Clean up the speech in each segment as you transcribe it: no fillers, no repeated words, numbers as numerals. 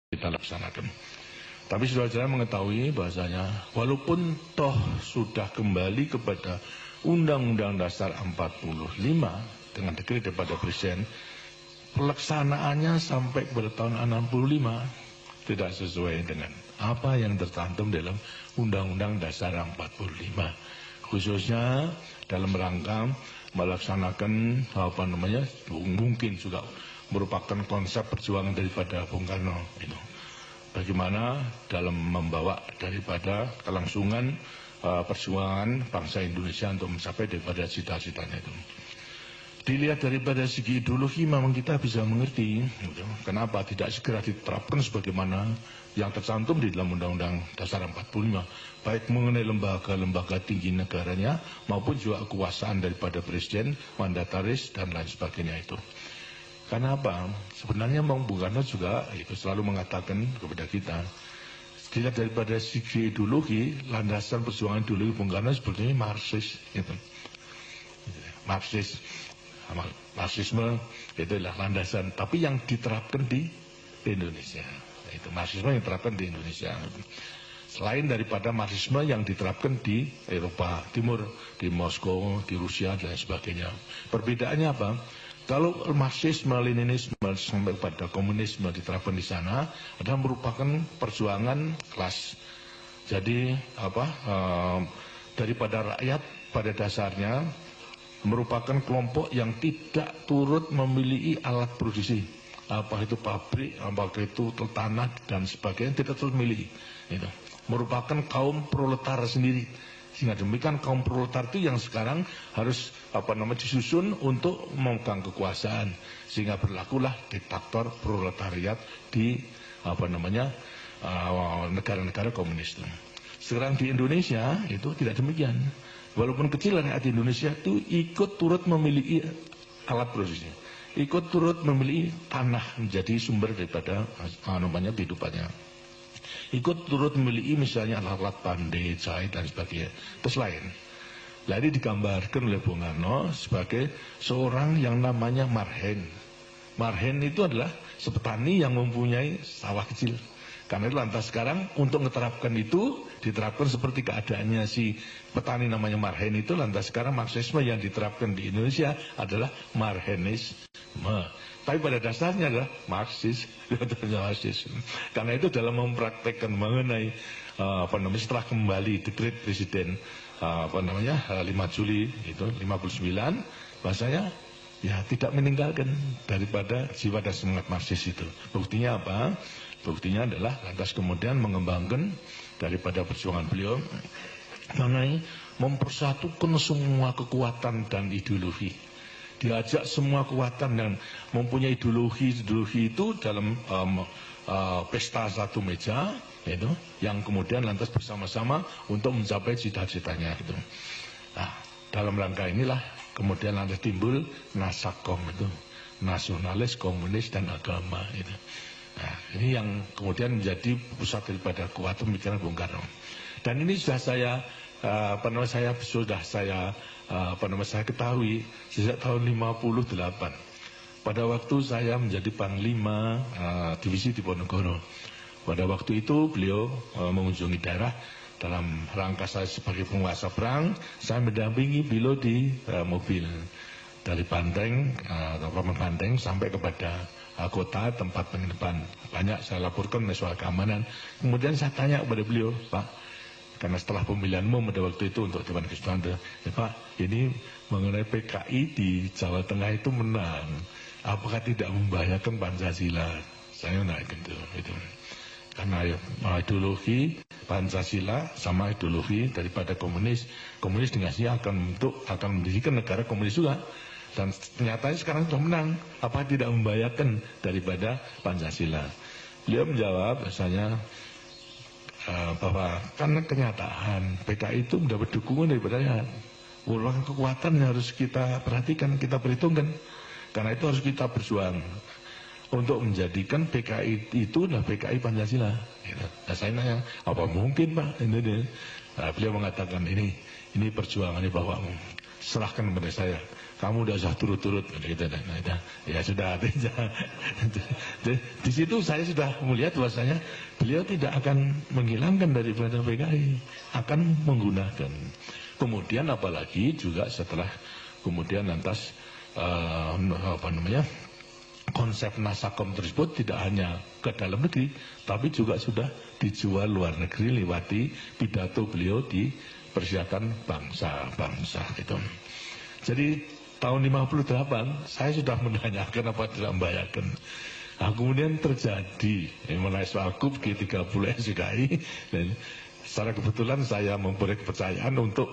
kita laksanakan. Tapi saudara-saudara mengetahui bahasanya walaupun toh sudah kembali kepada Undang-Undang Dasar 45 dengan dekret daripada Presiden, pelaksanaannya sampai kepada tahun 65 tidak sesuai dengan apa yang tercantum dalam Undang-Undang Dasar 45, khususnya dalam rangka melaksanakan mungkin juga merupakan konsep perjuangan daripada Bung Karno itu. Bagaimana dalam membawa daripada kelangsungan perjuangan bangsa Indonesia untuk mencapai daripada cita-citanya itu. Dilihat daripada segi ideologi memang kita bisa mengerti kenapa tidak segera diterapkan sebagaimana yang tercantum di dalam Undang-Undang Dasar 45, baik mengenai lembaga-lembaga tinggi negaranya maupun juga kekuasaan daripada Presiden, mandataris dan lain sebagainya itu. Karena apa? Sebenarnya Bung Karno juga itu selalu mengatakan kepada kita, dilihat daripada segi ideologi, landasan perjuangan ideologi Bung Karno sebetulnya Marxis gitu. Marxisme itulah landasan, tapi yang diterapkan di Indonesia. Itu Marxisme yang diterapkan di Indonesia. Selain daripada Marxisme yang diterapkan di Eropa Timur, di Moskow, di Rusia dan sebagainya. Perbedaannya apa? Kalau Marxisme, Leninisme sampai pada komunisme diterapkan di sana adalah merupakan perjuangan kelas. Jadi daripada rakyat pada dasarnya merupakan kelompok yang tidak turut memiliki alat produksi, apa itu pabrik, apa itu tanah dan sebagainya, tidak turut memiliki. Itu merupakan kaum proletar sendiri. Sehingga demikian kaum proletar itu yang sekarang harus disusun untuk memegang kekuasaan, sehingga berlakulah diktator proletariat di negara-negara komunis. Sekarang di Indonesia itu tidak demikian. Walaupun kecil rakyat di Indonesia itu ikut turut memiliki alat produksi, ikut turut memiliki tanah menjadi sumber daripada kehidupannya. Ikut turut memiliki misalnya alat-alat pandai, jahit dan sebagainya. Terus lain. Jadi digambarkan oleh Bung Karno sebagai seorang yang namanya marhen. Marhen itu adalah sepetani yang mempunyai sawah kecil. Karena itu lantas sekarang untuk menerapkan itu diterapkan seperti keadaannya si petani namanya marhen itu, lantas sekarang Marxisme yang diterapkan di Indonesia adalah marhenisme. Tapi pada dasarnya adalah Marxis. Karena itu dalam mempraktekkan mengenai setelah kembali dekret Presiden 5 Juli itu 59, bahasanya ya tidak meninggalkan daripada jiwa dan semangat Marxis itu. Buktinya apa? Buktinya adalah lantas kemudian mengembangkan daripada perjuangan beliau mengenai mempersatukan semua kekuatan dan ideologi. Diajak semua kekuatan dan mempunyai ideologi itu dalam pesta satu meja itu, yang kemudian lantas bersama-sama untuk mencapai cita-citanya itu. Nah, dalam rangka inilah kemudian lantas timbul Nasakom itu, nasionalis, komunis dan agama itu. Nah, ini yang kemudian menjadi pusat daripada kuat pemikiran Bung Karno. Dan ini sudah saya saya ketahui sejak tahun 58. Pada waktu saya menjadi Panglima Divisi Diponegoro. Pada waktu itu beliau mengunjungi daerah dalam rangka saya sebagai penguasa perang. Saya mendampingi beliau di mobil dari Banteng, Banteng sampai kepada kota tempat penginapan. Banyak saya laporkan soal keamanan. Kemudian saya tanya kepada beliau, Pak, karena setelah pemilihanmu pada waktu itu untuk Dewan Kesultanan, ya Pak, ini mengenai PKI di Jawa Tengah itu menang, apakah tidak membahayakan Pancasila? Saya naik itu. Karena ideologi Pancasila sama ideologi daripada komunis dengan sini akan mendirikan negara komunis juga. Dan ternyata sekarang sudah menang, apa tidak membahayakan daripada Pancasila? Beliau menjawab bahasanya bahwa karena kenyataan PKI itu mendapat dukungan daripada ulang kekuatan yang harus kita perhatikan, kita perhitungkan. Karena itu harus kita berjuang untuk menjadikan PKI itu adalah PKI Pancasila. Nah, saya nanya, apa mungkin Pak? Nah, beliau mengatakan ini perjuangan ini bahwa serahkan kepada saya. Kamu udah usah turut-turut gitu. Nah, ya sudah. Di situ saya sudah melihat bahwasanya beliau tidak akan menghilangkan daripada PKI, akan menggunakan. Kemudian apalagi juga setelah kemudian lantas konsep Nasakom tersebut tidak hanya ke dalam negeri, tapi juga sudah dijual luar negeri lewati pidato beliau di persiapan bangsa-bangsa itu. Jadi tahun 58 saya sudah menanyakan apa tidak membayarkan. Nah, kemudian terjadi mengenai soal KUB G30 SDKI, dan secara kebetulan saya mempunyai kepercayaan untuk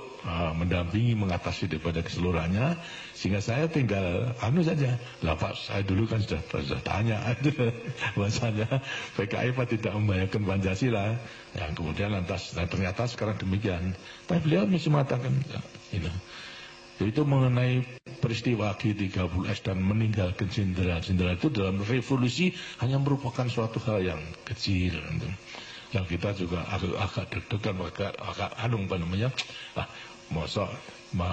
mendampingi mengatasi daripada keseluruhannya, sehingga saya tinggal saja. Lah Pak, saya dulu kan sudah tanya bahwasanya PKI Pak tidak membayarkan Pancasila. Yang kemudian lantas ternyata sekarang demikian. Tapi beliau masih mengatakan itu mengenai peristiwa G30S dan meninggalkan jenderal-jenderal itu dalam revolusi hanya merupakan suatu hal yang kecil. Yang kita juga agak deg-degan, agak masa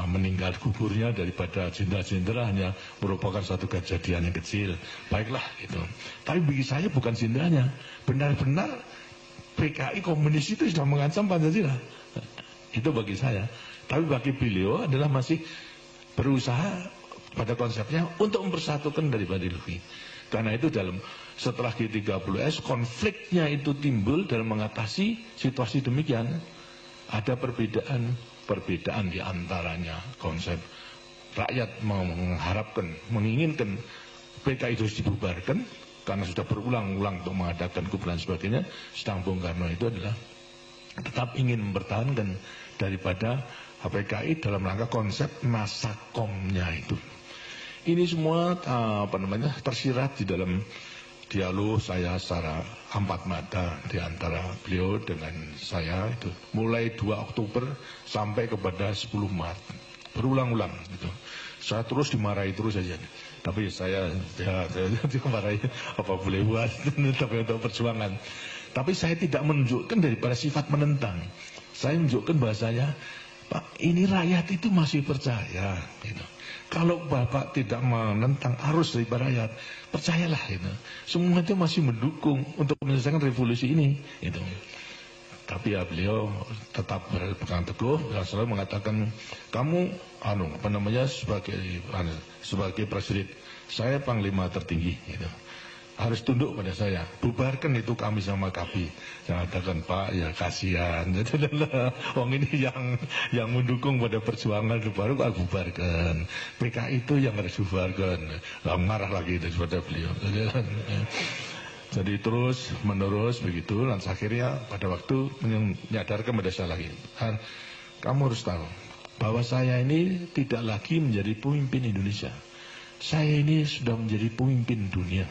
meninggal gugurnya daripada jenderal-jenderal hanya merupakan suatu kejadian yang kecil. Baiklah itu. Tapi bagi saya bukan jenderalnya, benar-benar PKI komunis itu sudah mengancam Pancasila. Itu bagi saya. Tapi bagi beliau adalah masih berusaha pada konsepnya untuk mempersatukan daripada ideologi. Karena itu setelah G30S konfliknya itu timbul dalam mengatasi situasi demikian. Ada perbedaan di antaranya konsep rakyat mengharapkan, menginginkan PKI itu dibubarkan karena sudah berulang-ulang untuk mengadakan KUB dan sebagainya. Sedang Bung Karno itu adalah tetap ingin mempertahankan daripada PKI dalam rangka konsep Nasakomnya itu. Ini semua tersirat di dalam dialog saya secara empat mata di antara beliau dengan saya itu mulai 2 Oktober sampai kepada 10 Maret berulang-ulang gitu. Saya terus dimarahi terus saja. Tapi saya dimarahi apa boleh buat tapi untuk perjuangan. Tapi saya tidak menunjukkan daripada sifat menentang. Saya menunjukkan bahasanya, Pak, ini rakyat itu masih percaya gitu. Kalau Bapak tidak menentang arus daripada rakyat, percayalah gitu. Semua itu masih mendukung untuk menyelesaikan revolusi ini gitu. Tapi ya beliau tetap berpegang teguh dan selalu mengatakan, kamu sebagai presiden, saya panglima tertinggi gitu. Harus tunduk pada saya, bubarkan itu kami sama KAPI. Saya katakan, Pak, ya kasihan. Wong ini yang mendukung pada perjuangan baru kok bubarkan. PKI itu yang harus bubarkan. Marah lagi daripada beliau. Jadi terus menerus begitu. Dan akhirnya pada waktu menyadarkan pada saya lagi, kamu harus tahu bahwa saya ini tidak lagi menjadi pemimpin Indonesia. Saya ini sudah menjadi pemimpin dunia.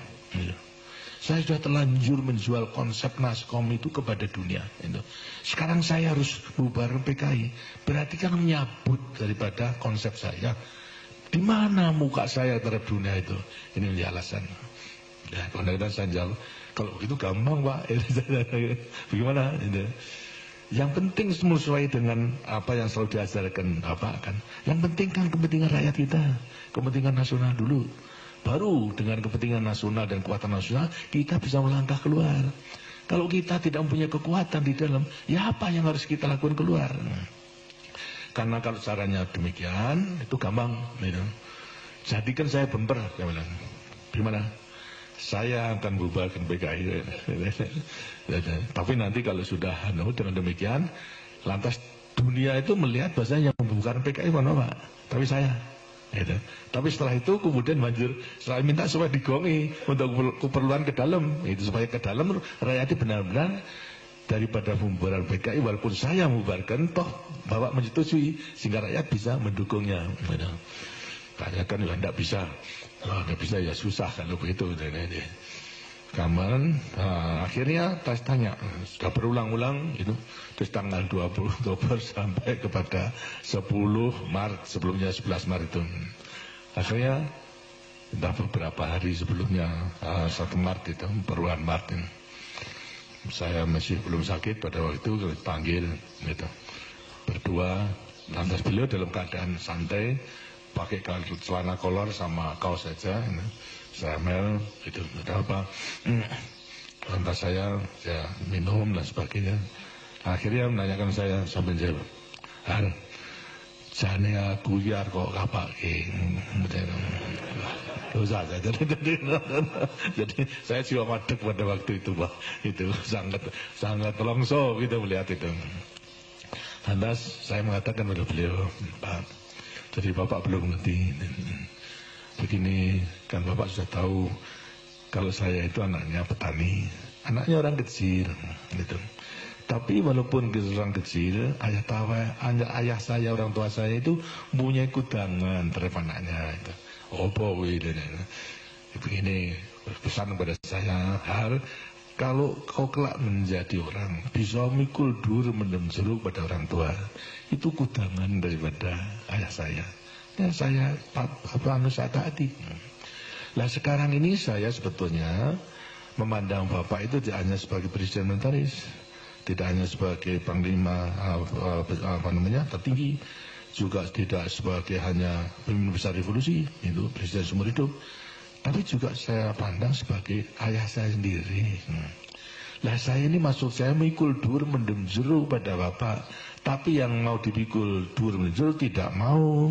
Saya sudah terlanjur menjual konsep Nasakom itu kepada dunia. Sekarang saya harus bubar PKI. Berarti kan menyabut daripada konsep saya. Di mana muka saya terhadap dunia itu? Ini menjadi alasan. Ya, kadang-kadang saya jawab, kalau itu gampang Pak. Bagaimana? Yang penting sesuai dengan apa yang selalu diajarkan Bapak kan. Yang penting kan kepentingan rakyat kita, kepentingan nasional dulu. Baru dengan kepentingan nasional dan kekuatan nasional kita bisa melangkah keluar. Kalau kita tidak mempunyai kekuatan di dalam, ya apa yang harus kita lakukan keluar? Karena kalau caranya demikian, itu gampang. Gitu. Jadikan saya bumper, saya bilang. Gimana? Saya akan bubarkan PKI. Tapi nanti kalau sudah dengan demikian, lantas dunia itu melihat bahasanya yang membubarkan PKI mana Pak? Tapi saya. Gitu. Tapi setelah itu kemudian manjur, saya minta supaya digongi untuk keperluan ke dalam, itu supaya ke dalam rakyat benar-benar daripada pembubaran PKI walaupun saya membubarkan toh Bapak menyetujui sehingga rakyat bisa mendukungnya. Gitu. Tanya kan ya tidak bisa, tidak bisa ya susah kalau begitu. Kaman, akhirnya tanya sudah berulang-ulang itu terus tanggal 20 Oktober sampai kepada 10 Maret, sebelumnya 11 Maret itu. Akhirnya entah beberapa hari sebelumnya 1 Maret itu, perubahan Maret ini. Saya masih belum sakit pada waktu itu, panggil gitu. Berdua Lantas beliau dalam keadaan santai, pakai celana kolor sama kaos saja. Saya mel, itu ada apa? Lantas saya minum dan sebagainya. Akhirnya menanyakan saya sambil jawab, "Har, jane aku ya kok kapake." Dosa saja. Jadi saya jiwa madeg pada waktu itu, Pak. Itu sangat longso kita melihat itu. Lantas saya mengatakan pada beliau, "Pak, jadi Bapak belum ngerti. Begini, kan Bapak sudah tahu kalau saya itu anaknya petani, anaknya orang kecil, gitu. Tapi walaupun orang kecil, ayah saya, orang tua saya itu punya kudangan terhadap anaknya. Itu. Begini, pesan kepada saya, Har, kalau kau kelak menjadi orang, bisa mikul dur mendem jeruk pada orang tua, itu kudangan daripada ayah saya. Ya saya taati. Nah sekarang ini saya sebetulnya memandang Bapak itu tidak hanya sebagai presiden militeris, tidak hanya sebagai panglima tertinggi, juga tidak sebagai hanya pemimpin besar revolusi, itu presiden seumur hidup, tapi juga saya pandang sebagai ayah saya sendiri. Lah saya ini maksud saya mikul dur mendem jeruk pada Bapak, tapi yang mau dipikul dur mendem jeruk tidak mau.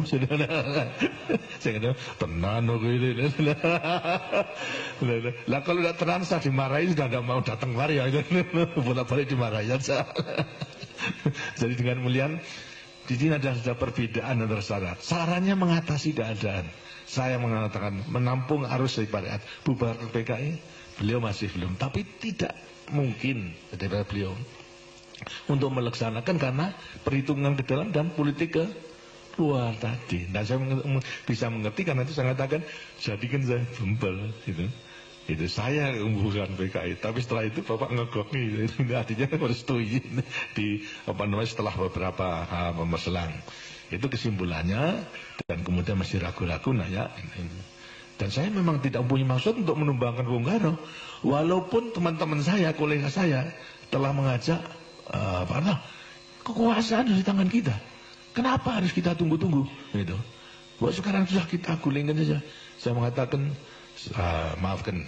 Saya kata tenan ini. Lah kalau tidak tenang saya dimarahi, sudah tidak mau datang mari ya. Bolak-balik dimarahi aja. Jadi dengan mulian, di sini ada perbedaan antara syarat. Sarannya mengatasi keadaan. Saya mengatakan menampung arus daripada bubar PKI, beliau masih belum. Tapi tidak mungkin daripada beliau untuk melaksanakan karena perhitungan ke dalam dan politik ke luar tadi. Dan saya bisa mengerti karena itu saya katakan jadikan saya bembel gitu. Itu saya bukan PKI, tapi setelah itu Bapak ngegok nih, artinya merestui di setelah beberapa perselang. Itu kesimpulannya, dan kemudian masih ragu-ragu nanya. Dan saya memang tidak punya maksud untuk menumbangkan Bung Karno, walaupun teman-teman saya, kolega saya telah mengajak kekuasaan di tangan kita. Kenapa harus kita tunggu-tunggu? Gitu. Buat sekarang sudah kita gulingkan saja. Saya mengatakan, maafkan,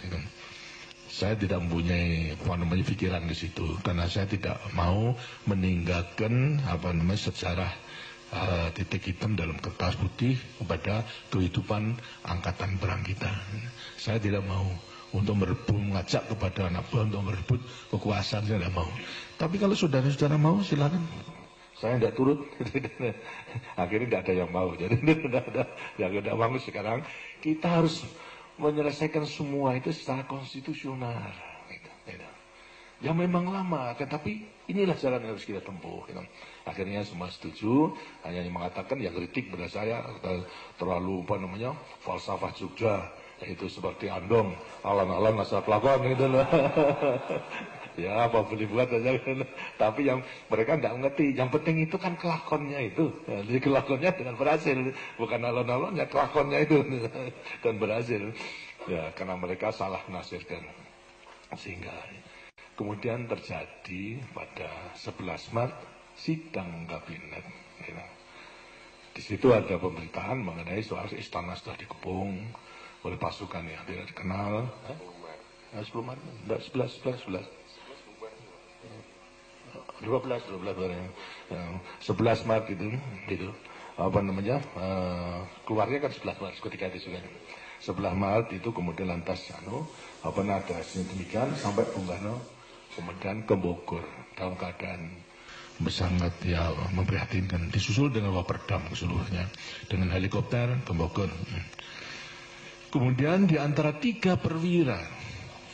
saya tidak mempunyai pikiran di situ karena saya tidak mau meninggalkan sejarah titik hitam dalam kertas putih kepada kehidupan angkatan perang kita. Saya tidak mau untuk merebut, mengajak kepada anak buah untuk merebut kekuasaan, saya tidak mau. Tapi kalau saudara-saudara mau silakan. Saya tidak turut. Akhirnya tidak ada yang mau. Jadi tidak ada yang tidak mau. Sekarang kita harus menyelesaikan semua itu secara konstitusional. Yang memang lama, tapi inilah jalan yang harus kita tempuh. Akhirnya semua setuju, hanya yang mengatakan yang kritik pada saya terlalu falsafah Jogja, itu seperti Andong, alam-alam asal pelakon gitu loh. Ya apa boleh buat aja kan. Tapi yang mereka tidak mengerti, yang penting itu kan kelakonnya itu. Jadi kelakonnya dengan berhasil, bukan alon-alonnya, kelakonnya itu dan berhasil. Ya karena mereka salah menafsirkan. Sehingga kemudian terjadi pada 11 Maret sidang kabinet. Di situ ada pemberitaan mengenai soal istana sudah dikepung oleh pasukan yang tidak dikenal. 10 Maret, 11. 11 Maret gitu. Keluarnya kan 11 Maret ketika itu juga. 11 Maret itu kemudian lantas ada demikian sampai Bung Karno kemudian ke Bogor dalam keadaan sangat memprihatinkan, disusul dengan Waperdam seluruhnya dengan helikopter ke Bogor. Kemudian di antara 3 perwira,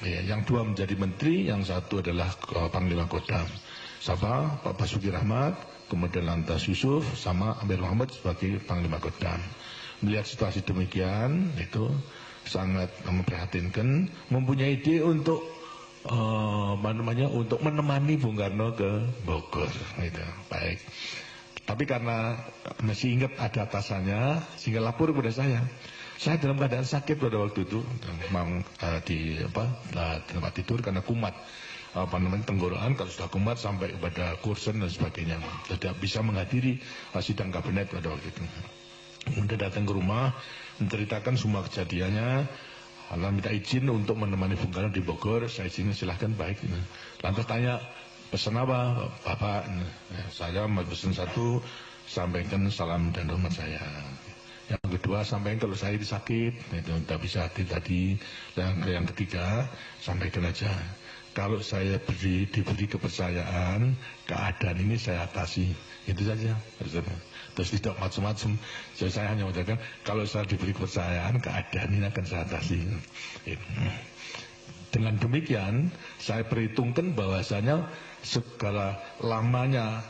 yang 2 menjadi menteri, yang 1 adalah Panglima Kodam. Siapa? Pak Basuki Rahmat, kemudian lantas Yusuf sama Amir Muhammad sebagai Panglima Kodam. Melihat situasi demikian, itu sangat memprihatinkan, mempunyai ide untuk untuk menemani Bung Karno ke Bogor. Gitu. Baik. Tapi karena masih ingat ada atasannya, sehingga lapor kepada saya. Saya dalam keadaan sakit pada waktu itu, memang di tempat tidur karena kumat. tenggorokan, kalau sudah kumat sampai kepada kursen dan sebagainya, tidak bisa menghadiri sidang kabinet pada waktu itu. Kemudian datang ke rumah, menceritakan semua kejadiannya, lalu minta izin untuk menemani Bung Karno di Bogor. Saya izin, silahkan, baik. Lantas tanya, pesan apa Bapak? Saya mau pesan satu, sampaikan salam dan hormat saya. Yang kedua, sampaikan kalau saya sakit, itu tidak bisa hadir tadi. Yang ketiga, sampaikan aja, kalau saya diberi kepercayaan, keadaan ini saya atasi. Itu saja. Terus tidak macam-macam. Jadi saya hanya mengatakan, kalau saya diberi kepercayaan, keadaan ini akan saya atasi. Dengan demikian, saya perhitungkan bahwasanya segala lamanya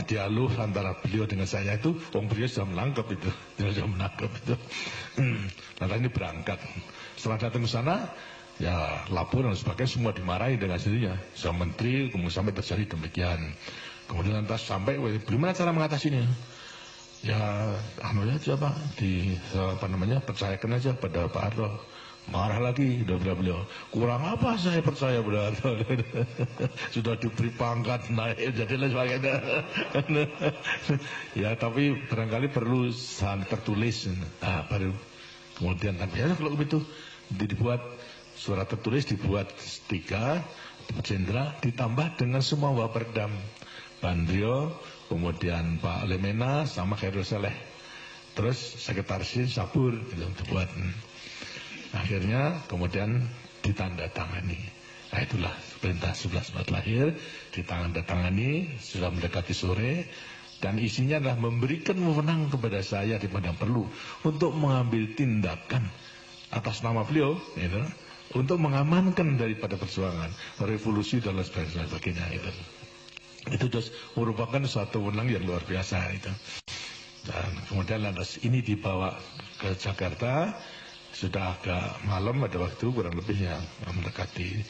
dialog antara beliau dengan saya itu, beliau sudah menangkap itu, Lalu ini berangkat. Setelah datang ke sana, ya laporan dan sebagainya semua dimarahi dengan sendirinya. Sama menteri, kemudian sampai terjadi demikian. Kemudian lantas sampai, bagaimana cara mengatasinya? Ya, aja Pak, percayakan aja pada Pak Harto. Marah lagi, beliau. Kurang apa saya percaya pada Harto? Sudah diberi pangkat, naik, jadilah sebagainya. Ya, tapi barangkali perlu tertulis. Nah, baru kemudian, tapi ya kalau begitu, dibuat surat tertulis, dibuat 3 jenderal, ditambah dengan semua waperdam. Bandrio, kemudian Pak Lemena, sama Khairul Saleh. Terus sekretarisnya Sabur, itu dibuat. Akhirnya kemudian ditandatangani. Nah itulah perintah 11 Maret lahir, ditandatangani, sudah mendekati sore. Dan isinya adalah memberikan wewenang kepada saya di mana perlu untuk mengambil tindakan atas nama beliau, gitu, untuk mengamankan daripada perjuangan, revolusi dan lain sebagainya. Itu merupakan suatu wewenang yang luar biasa itu. Dan kemudian lantas ini dibawa ke Jakarta, sudah agak malam pada waktu, kurang lebihnya mendekati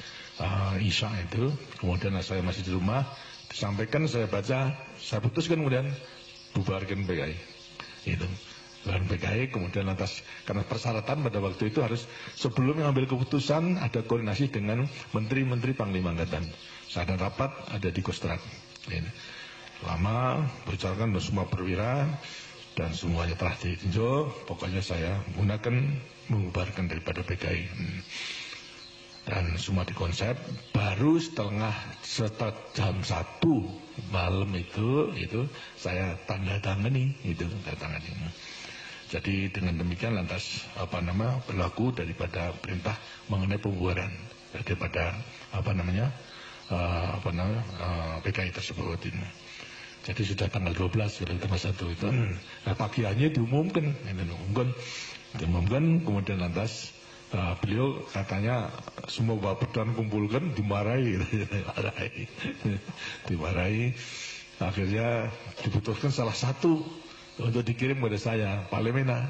Isya itu. Kemudian saya masih di rumah, disampaikan, saya baca, saya putuskan kemudian bubarkan PKI. Itu. Bubarkan PKI, kemudian lantas karena persyaratan pada waktu itu harus sebelum mengambil keputusan ada koordinasi dengan menteri-menteri Panglima Angkatan. Saya ada rapat, ada di Kostrad. Lama berjalan dan semua perwira dan semuanya telah ditinjau. Pokoknya saya mengubarkan daripada PKI. Dan semua dikonsep. Baru setelah jam 1 malam itu saya tanda tangani. Jadi dengan demikian lantas berlaku daripada perintah mengenai pembubaran daripada PKI tersebut ini. Jadi sudah tanggal 12 sudah tanggal 1 itu. Nah, pagiannya diumumkan, kemudian lantas beliau katanya semua waperdam kumpulkan, dimarahi. Akhirnya dibutuhkan salah satu untuk dikirim kepada saya, Pak Lemena.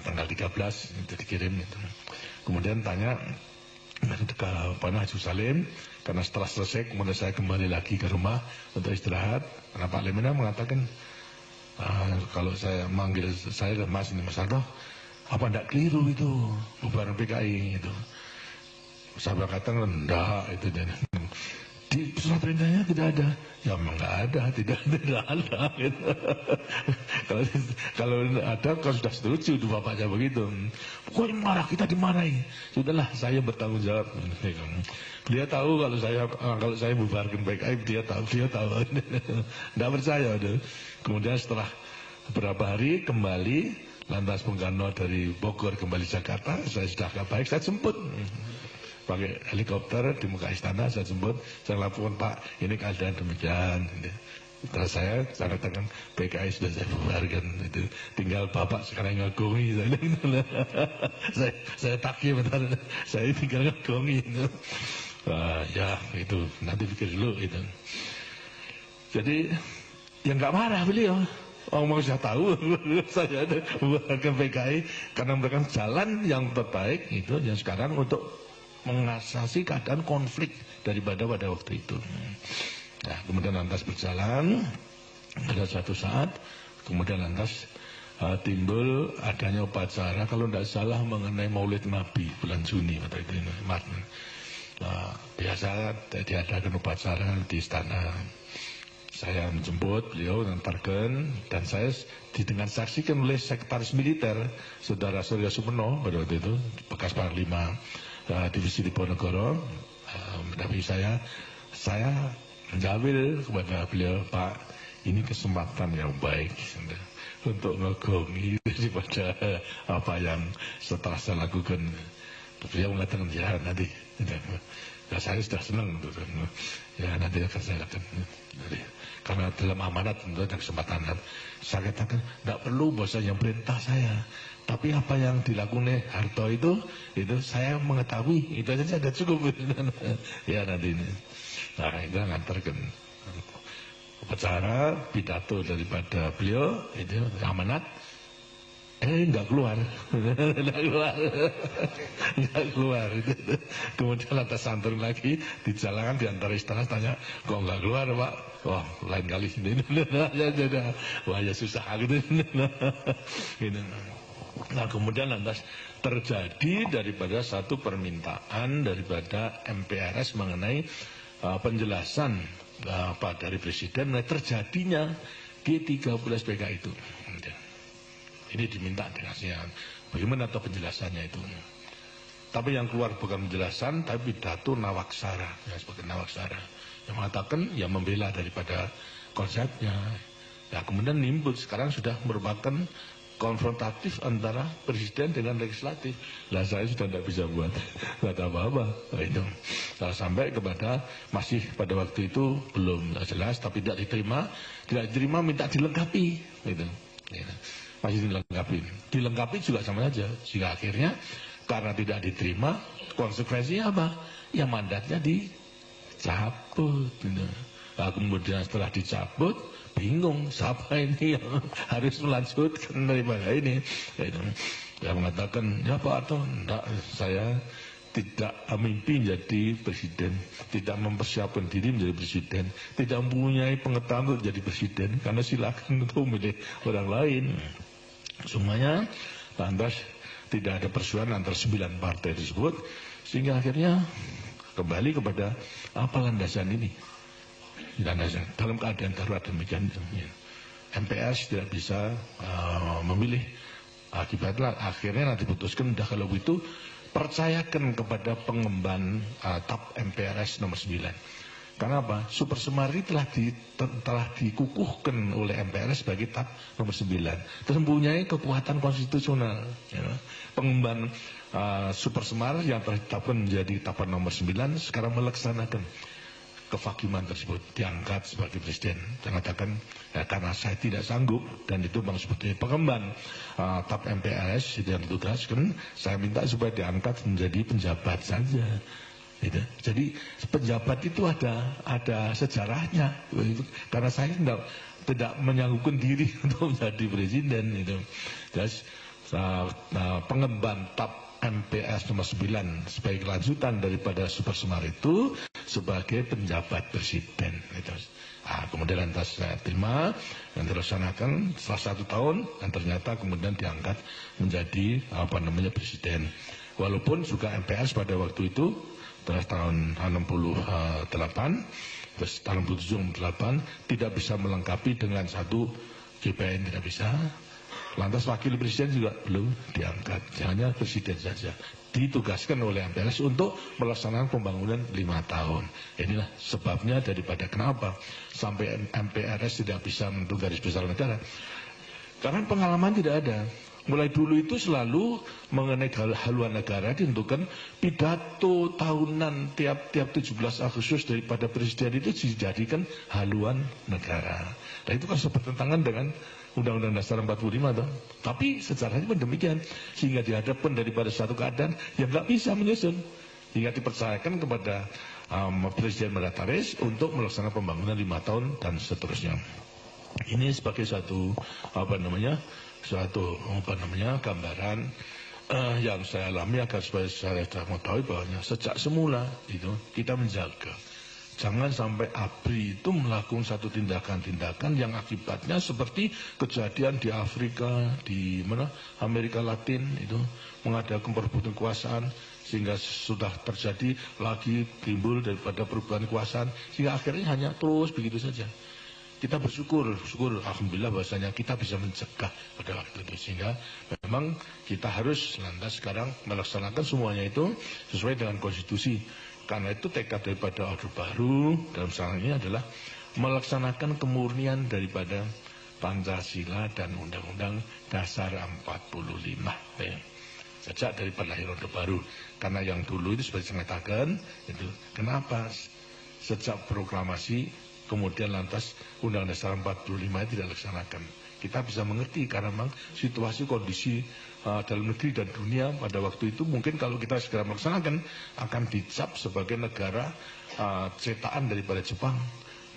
Tanggal 13 itu dikirim itu. Kemudian tanya ke Haji Salim, karena setelah selesai kemudian saya kembali lagi ke rumah untuk istirahat. Karena Pak Lemena mengatakan, kalau saya manggil saya dan Mas Harto, apa enggak keliru itu bubaran PKI itu? Saya berkata enggak, itu di surat perintahnya tidak ada. Ya memang enggak ada, tidak ada. Gitu. Kalau ada, kalau sudah setuju tuh bapaknya begitu. Pokoknya marah, kita dimarahi. Sudahlah, saya bertanggung jawab. Dia tahu kalau saya bubarkan PKI, dia tahu. Tidak percaya. Kemudian setelah beberapa hari kembali, lantas Bung Karno dari Bogor kembali Jakarta, saya sudah agak baik, saya jemput. Pakai helikopter di muka istana, saya jemput, saya laporkan, Pak, ini keadaan demikian. Terus saya katakan PKI sudah saya bubarkan, itu tinggal Bapak sekarang ngagongi. Saya takir bentar, saya tinggal ngagongi. Ya itu nanti pikir dulu itu. Jadi yang nggak marah beliau. Mau saya tahu saya ada bubarkan PKI karena memberikan jalan yang terbaik itu yang sekarang untuk mengatasi keadaan konflik daripada pada waktu itu. Nah, kemudian lantas berjalan pada suatu saat, kemudian lantas timbul adanya upacara kalau tidak salah mengenai Maulid Nabi bulan Juni pada itu Maret. biasa diadakan upacara di istana. Saya menjemput beliau, mengantarkan, dan saya dengan saksikan oleh sekretaris militer, Saudara Surya Supono pada waktu itu, bekas Panglima Divisi Diponegoro. Tapi saya menjawil kepada beliau, Pak, ini kesempatan yang baik untuk ngegongi daripada apa yang setelah saya lakukan. Beliau mengatakan, ya nanti, ya saya sudah senang, ya nanti akan saya lakukan. Karena dalam amanat tentu ada kesempatan. Saya katakan, tidak perlu bosnya yang perintah saya. Tapi apa yang dilakukan Harto itu saya mengetahui. Itu saja sudah cukup. Ya nanti ini. Nah itu ngantarkan upacara pidato daripada beliau, itu amanat. Enggak keluar. Enggak keluar. Kemudian lantas santun lagi di jalanan di antara istana tanya, kok enggak keluar, Pak? Wah, lain kali ini. Wah, ya susah gitu. Nah, kemudian lantas terjadi daripada satu permintaan daripada MPRS mengenai penjelasan dari Presiden mengenai terjadinya G13 PK itu. Ini diminta dikasihkan. Bagaimana atau penjelasannya itu? Tapi yang keluar bukan penjelasan, tapi pidato Nawaksara, ya, sebagai Nawaksara yang mengatakan, yang membela daripada konsepnya. Ya, kemudian nimbul sekarang sudah merupakan konfrontatif antara presiden dengan legislatif. Lah saya sudah tidak bisa buat apa-apa. Nah, itu sampai kepada masih pada waktu itu belum jelas, tapi tidak diterima minta dilengkapi. Gitu. Ya. Masih dilengkapi juga sama saja. Sehingga akhirnya karena tidak diterima, konsekuensinya apa? Ya mandatnya dicabut. Gitu. Nah, kemudian setelah dicabut, bingung siapa ini yang harus melanjutkan daripada ini. Ya mengatakan, ya Pak Harto, enggak, saya tidak mimpi menjadi presiden, tidak mempersiapkan diri menjadi presiden, tidak mempunyai pengetahuan untuk jadi presiden, karena silakan untuk memilih orang lain. Semuanya lantas tidak ada persoalan antara 9 partai tersebut, sehingga akhirnya kembali kepada apa landasan ini. Landasan dalam keadaan darurat demikian, MPS tidak bisa memilih. Akibatnya akhirnya nanti diputuskan, dah kalau itu percayakan kepada pengemban TAP MPRS nomor 9. Karena apa? Super Semari telah dikukuhkan oleh MPRS sebagai TAP nomor 9. Terus mempunyai kekuatan konstitusional. Ya. Pengemban Super Semar yang telah ditetapkan menjadi TAP nomor 9 sekarang melaksanakan kefakiman tersebut, diangkat sebagai presiden. Saya katakan, ya, karena saya tidak sanggup, dan itu bang sebetulnya pengemban TAP MPRS yang ditugaskan, saya minta supaya diangkat menjadi penjabat saja. Gitu. Jadi penjabat itu ada sejarahnya, gitu. Karena saya tidak menyanggupkan diri untuk menjadi presiden. Gitu. Jadi pengemban TAP MPRS nomor 9 sebagai kelanjutan daripada Super Semar itu sebagai penjabat presiden. Gitu. Kemudian lantas saya terima dan dilaksanakan setelah 1 tahun, dan ternyata kemudian diangkat menjadi presiden. Walaupun juga MPRS pada waktu itu terus tahun 68, terus tahun 68 tidak bisa melengkapi dengan satu GPN, tidak bisa. Lantas wakil presiden juga belum diangkat, hanya presiden saja. Ditugaskan oleh MPRS untuk melaksanakan pembangunan 5 tahun. Inilah sebabnya daripada kenapa sampai MPRS tidak bisa menentukan garis besar negara. Karena pengalaman tidak ada. Mulai dulu itu selalu mengenai haluan negara ditentukan pidato tahunan tiap 17 Agustus daripada presiden itu dijadikan haluan negara. Nah itu kan bertentangan dengan Undang-Undang Dasar 45 toh. Tapi sejarahnya pun demikian, sehingga dihadapkan daripada satu keadaan yang nggak bisa menyusun, hingga dipercayakan kepada Presiden Mandataris untuk melaksanakan pembangunan 5 tahun dan seterusnya. Ini sebagai suatu gambaran yang saya alami agar supaya saya mengetahui bahwa sejak semula itu kita menjaga jangan sampai ABRI itu melakukan satu tindakan-tindakan yang akibatnya seperti kejadian di Afrika, di Amerika Latin itu mengadakan perebutan kekuasaan sehingga sudah terjadi lagi timbul daripada perubahan kekuasaan, sehingga akhirnya hanya terus begitu saja. Kita bersyukur alhamdulillah bahwasanya kita bisa mencegah pada waktu itu, sehingga memang kita harus lantas sekarang melaksanakan semuanya itu sesuai dengan konstitusi. Karena itu tekad daripada Orde Baru dalam sekarang ini adalah melaksanakan kemurnian daripada Pancasila dan Undang-Undang Dasar 45. Sejak daripada lahir Orde Baru. Karena yang dulu itu seperti saya katakan, itu kenapa sejak proklamasi kemudian lantas Undang-Undang Dasar 45 tidak dilaksanakan. Kita bisa mengerti karena memang situasi kondisi dalam negeri dan dunia pada waktu itu mungkin kalau kita segera melaksanakan akan dicap sebagai negara cetakan daripada Jepang,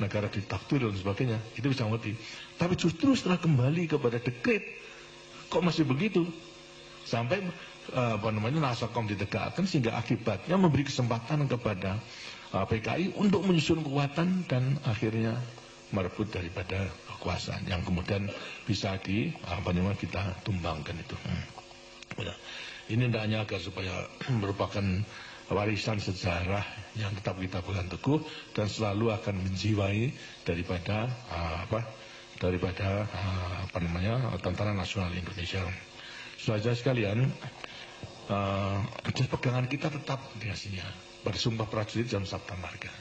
negara diktator dan sebagainya. Itu bisa mengerti. Tapi justru setelah kembali kepada dekret, kok masih begitu? Sampai Nasakom ditegakkan sehingga akibatnya memberi kesempatan kepada PKI untuk menyusun kekuatan dan akhirnya merebut daripada kekuasaan yang kemudian bisa kita tumbangkan itu. Ini tidak hanya agar supaya merupakan warisan sejarah yang tetap kita pegang teguh dan selalu akan menjiwai daripada tentara nasional Indonesia. Saudara sekalian, pegangan kita tetap di aslinya bersumpah prajurit dalam Sabta Marga.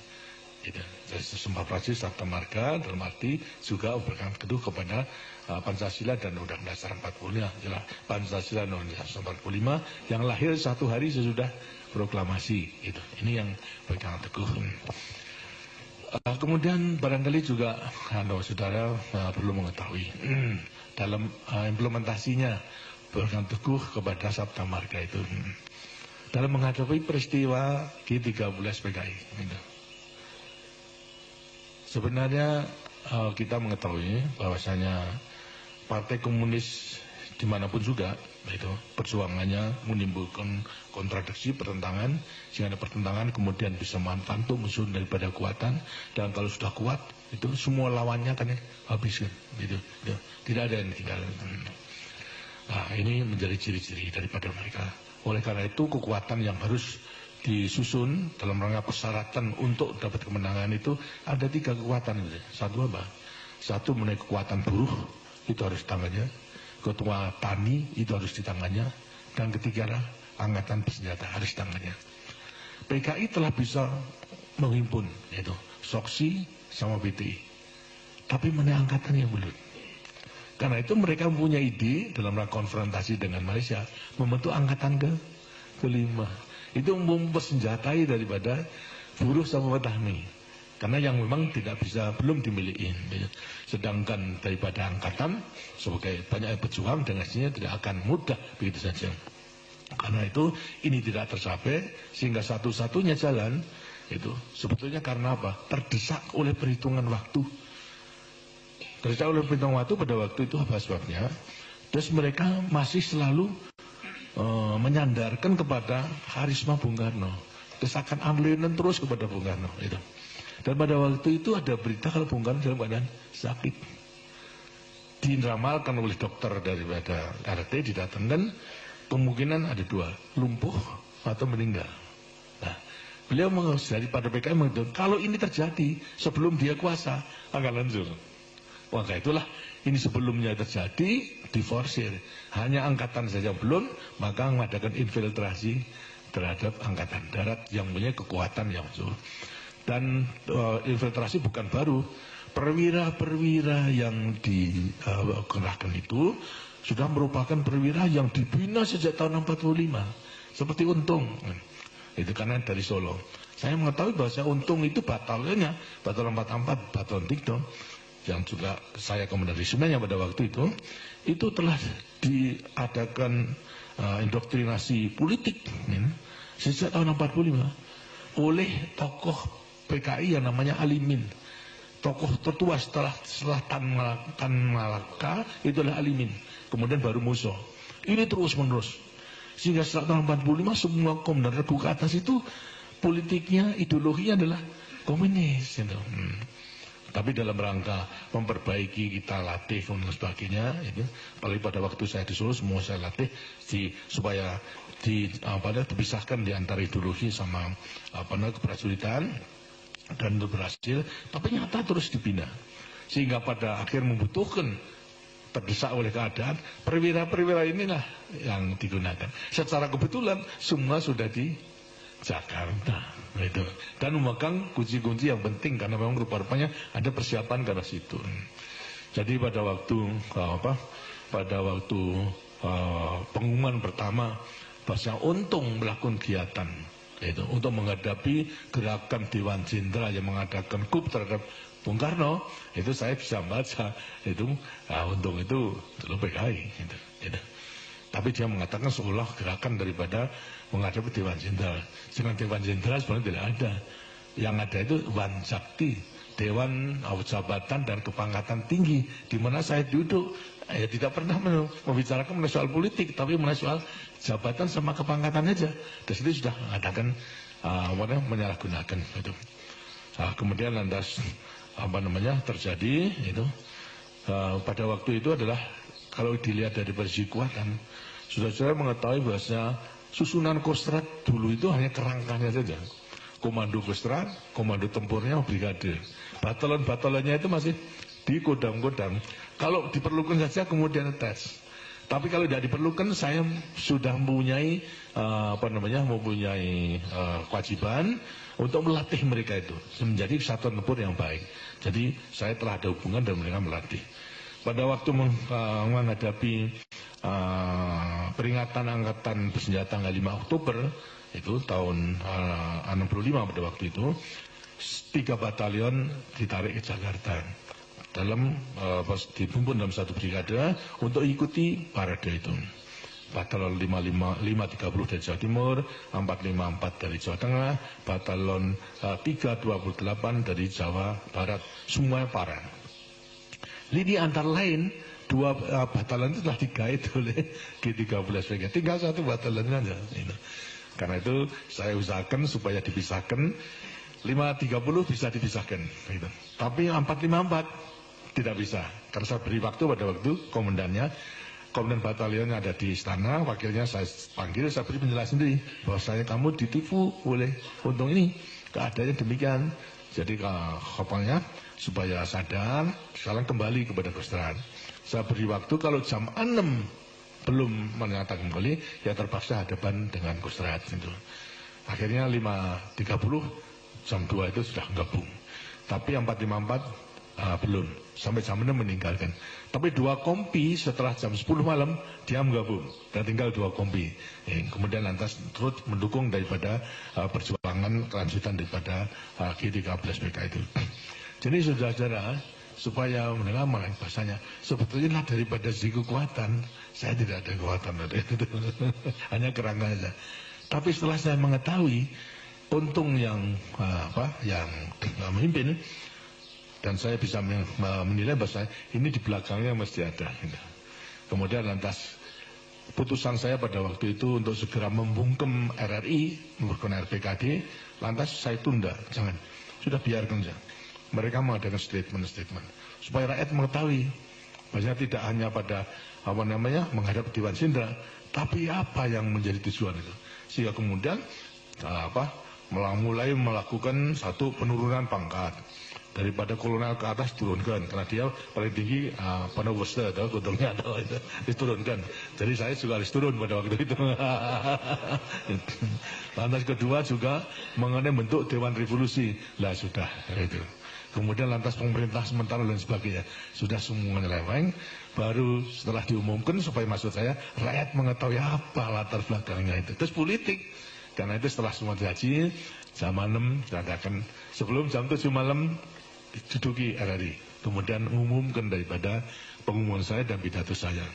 Sumpah prajurit Sabta Marga dalam arti juga berpegang teguh kepada Pancasila dan Undang-Undang Dasar 45. Pancasila dan Undang-Undang Dasar 45 yang lahir satu hari sesudah proklamasi. Ini yang berpegang teguh. Kemudian barangkali juga saudara perlu mengetahui dalam implementasinya berpegang teguh kepada Sabta Marga itu dalam menghadapi peristiwa G13 PKI. Sebenarnya kita mengetahui bahwasanya Partai Komunis dimanapun juga itu perjuangannya menimbulkan kontradiksi, pertentangan, sehingga ada pertentangan kemudian bisa manfaat musuh daripada kekuatan, dan kalau sudah kuat itu semua lawannya kan habiskan gitu. Tidak ada yang tinggal. Nah, ini menjadi ciri-ciri daripada mereka. Oleh karena itu kekuatan yang harus disusun dalam rangka persyaratan untuk dapat kemenangan itu ada 3 kekuatan. Satu apa? Satu mengenai kekuatan buruh, itu harus di tangannya. Ketua tani itu harus di tangannya. Dan ketiga adalah angkatan bersenjata harus di tangannya. PKI telah bisa menghimpun yaitu Soksi sama BTI. Tapi mengenai angkatan yang belum. Karena itu mereka mempunyai ide dalam rangka konfrontasi dengan Malaysia membentuk angkatan kelima. Itu mempersenjatai daripada buruh sama petani. Karena yang memang tidak bisa, belum dimiliki. Sedangkan daripada angkatan sebagai banyak yang berjuang dengan hasilnya tidak akan mudah begitu saja. Karena itu ini tidak tercapai sehingga satu-satunya jalan itu sebetulnya karena apa? Terdesak oleh perhitungan waktu. Terdesak oleh perhitungan waktu pada waktu itu apa sebabnya? Terus mereka masih selalu menyandarkan kepada karisma Bung Karno. Desakan amlinan terus kepada Bung Karno itu. Dan pada waktu itu ada berita kalau Bung Karno dalam keadaan sakit. Diramalkan oleh dokter daripada RT, didatangkan kemungkinan ada 2, lumpuh atau meninggal. Nah, beliau daripada PKI mengatakan kalau ini terjadi sebelum dia kuasa akan hancur. Maka itulah ini sebelumnya terjadi diforsir. Hanya angkatan saja belum, maka mengadakan infiltrasi terhadap angkatan darat yang punya kekuatan yang besar. Dan infiltrasi bukan baru. Perwira-perwira yang dikerahkan itu sudah merupakan perwira yang dibina sejak tahun 45. Seperti Untung. Itu karena dari Solo. Saya mengetahui bahwa Untung itu batalionnya, Batalon 44, Batalon Tigdo, yang juga saya komandansinya pada waktu itu telah diadakan indoktrinasi politik sejak tahun 45 oleh tokoh PKI yang namanya Alimin. Tokoh tertua setelah Tan Malaka itu adalah Alimin. Kemudian baru Muso. Ini terus menerus. Sehingga setelah tahun 45 semua komandan regu ke atas itu politiknya, ideologinya adalah komunis. Tapi dalam rangka memperbaiki, kita latih dan sebagainya, itu apalagi pada waktu saya di Solo semua saya latih supaya dipisahkan di antara ideologi sama keprajuritan, dan itu berhasil. Tapi nyata terus dibina sehingga pada akhir membutuhkan, terdesak oleh keadaan, perwira-perwira inilah yang digunakan. Secara kebetulan semua sudah di Jakarta, gitu. Dan memegang kunci-kunci yang penting karena memang rupa-rupanya ada persiapan ke arah situ. Jadi pada waktu pengumuman pertama bahwa Untung melakukan kegiatan itu untuk menghadapi gerakan Dewan Jenderal yang mengadakan coup terhadap Bung Karno, itu saya bisa baca itu Untung itu dulu PKI, gitu. Tapi dia mengatakan seolah gerakan daripada menghadapi Dewan Jenderal. Dengan Dewan Jenderal sebenarnya tidak ada. Yang ada itu Wanjakti, Dewan Jabatan dan Kepangkatan Tinggi, di mana saya duduk. Ya tidak pernah membicarakan mengenai soal politik, tapi mengenai soal jabatan sama kepangkatan aja. Dan itu sudah mengadakan menyalahgunakan itu. Kemudian lantas terjadi itu pada waktu itu adalah, kalau dilihat dari segi kekuatan, saudara-saudara mengetahui bahwasanya susunan Kostrad dulu itu hanya kerangkanya saja. Komando Kostrad, komando tempurnya brigade. Batalon-batalonnya itu masih di kodam-kodam. Kalau diperlukan saja kemudian tes. Tapi kalau tidak diperlukan, saya sudah mempunyai kewajiban untuk melatih mereka itu menjadi satuan tempur yang baik. Jadi saya telah ada hubungan dan mereka melatih. Pada waktu menghadapi peringatan Angkatan Bersenjata tanggal 5 Oktober itu tahun 65, pada waktu itu 3 batalion ditarik ke Jakarta dalam dihimpun dalam satu brigade untuk ikuti parade itu. Batalon 530 dari Jawa Timur, 454 dari Jawa Tengah, Batalon 328 dari Jawa Barat, semua parade. Lini antara lain 2 batalon itu telah digait oleh G13PK. Tinggal 1 batalon saja. Karena itu saya usahakan supaya dipisahkan. 530 bisa dipisahkan. Tapi 454 tidak bisa. Karena saya beri waktu pada waktu komandannya. Komandan batalionnya ada di istana, wakilnya saya panggil, saya beri penjelasan sendiri bahwasanya kamu ditipu oleh Untung ini. Keadaannya demikian. Jadi kapalnya supaya sadar, sekarang kembali kepada Kostrad. Saya beri waktu, kalau jam 6 belum menyatakan kembali, ya terpaksa hadapan dengan Kostrad. Gitu. Akhirnya 5.30, jam 2 itu sudah gabung. Tapi 454 belum, sampai jam 6 meninggalkan. Tapi 2 kompi setelah jam 10 malam, dia menggabung. Dan tinggal 2 kompi. Kemudian lantas terus mendukung daripada perjuangan kelanjutan daripada G13PK itu. Jadi saudara-saudara, supaya mendengar bahasanya, sebetulnya daripada segi kekuatan, saya tidak ada kekuatan, hanya kerangka saja. Tapi setelah saya mengetahui Untung yang memimpin, dan saya bisa menilai bahwa ini di belakangnya mesti ada. Kemudian lantas putusan saya pada waktu itu untuk segera membungkem RRI, membungkem RPKD, lantas saya tunda, jangan, sudah biarkan saja. Mereka mengadakan statement supaya rakyat mengetahui bahwa tidak hanya pada menghadap Dewan Jenderal, tapi apa yang menjadi tujuan itu. Sehingga kemudian mulai melakukan satu penurunan pangkat. Daripada kolonel ke atas turunkan, karena dia paling tinggi Panawesta atau Godongnya atau itu diturunkan. Jadi saya juga harus turun pada waktu itu. Lantas kedua juga mengenai bentuk Dewan Revolusi, lah sudah itu. Kemudian lantas pemerintah sementara dan sebagainya, sudah semuanya leweng. Baru setelah diumumkan, supaya maksud saya rakyat mengetahui apa latar belakangnya itu. Terus politik, karena itu setelah semua dihaji, jam 6 diadakan, sebelum jam 7 malam diduduki RRI. Kemudian mengumumkan daripada pengumuman saya dan pidato saya.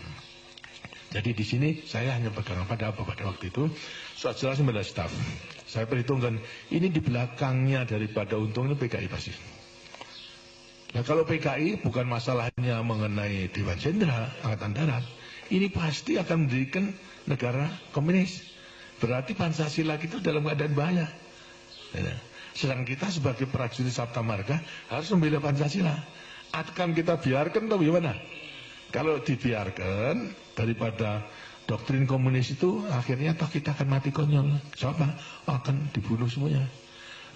Jadi di sini saya hanya pegang pada apa pada waktu itu. Soal jelasin pada staf. Saya perhitungkan ini di belakangnya daripada Untung ini PKI pasti. Nah kalau PKI bukan masalahnya mengenai Dewan Jenderal Angkatan Darat, ini pasti akan mendirikan negara komunis. Berarti Pancasila itu dalam keadaan bahaya. Sedang kita sebagai prajurit Sabta Marga harus membela Pancasila. Akan kita biarkan atau gimana? Kalau dibiarkan, daripada doktrin komunis itu akhirnya toh kita akan mati konyol. Siapa? Akan dibunuh semuanya.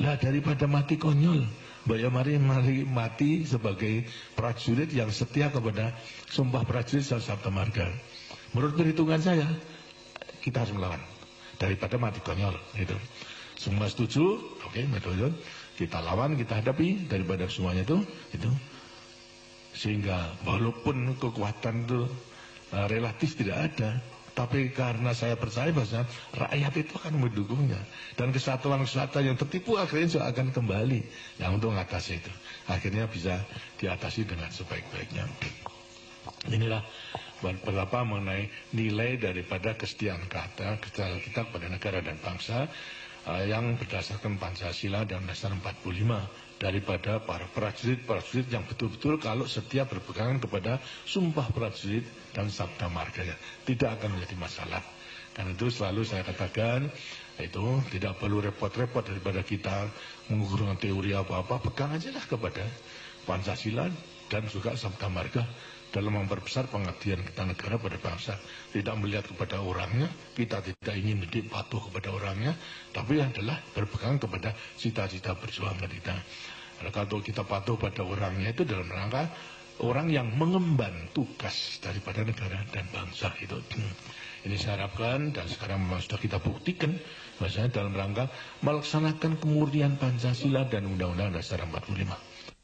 Lah daripada mati konyol, mari mati sebagai prajurit yang setia kepada sumpah prajurit Sabta Marga. Menurut perhitungan saya, kita harus melawan daripada mati konyol. Gitu. Semua setuju, oke, metode kita lawan, kita hadapi daripada semuanya itu. Sehingga walaupun kekuatan itu relatif tidak ada, tapi karena saya percaya bahwa rakyat itu akan mendukungnya. Dan kesatuan yang tertipu akhirnya juga akan kembali. Yang untuk mengatasi itu. Akhirnya bisa diatasi dengan sebaik-baiknya. Inilah beberapa mengenai nilai daripada kesetiaan kita kepada negara dan bangsa yang berdasarkan Pancasila dan Undang-Undang 45 daripada para prajurit yang betul-betul kalau setia berpegangan kepada sumpah prajurit dan Sabta Marga, tidak akan menjadi masalah. Karena itu selalu saya katakan, itu tidak perlu repot-repot daripada kita mengukurkan teori apa-apa, pegang aja lah kepada Pancasila dan juga Sabta Marga dalam memperbesar pengabdian kita negara pada bangsa. Tidak melihat kepada orangnya, kita tidak ingin menjadi patuh kepada orangnya, tapi adalah berpegang kepada cita-cita perjuangan kita. Kalau kita patuh pada orangnya itu dalam rangka orang yang mengemban tugas daripada negara dan bangsa itu. Ini saya harapkan dan sekarang memang sudah kita buktikan bahwasanya dalam rangka melaksanakan kemurnian Pancasila dan Undang-Undang Dasar 45.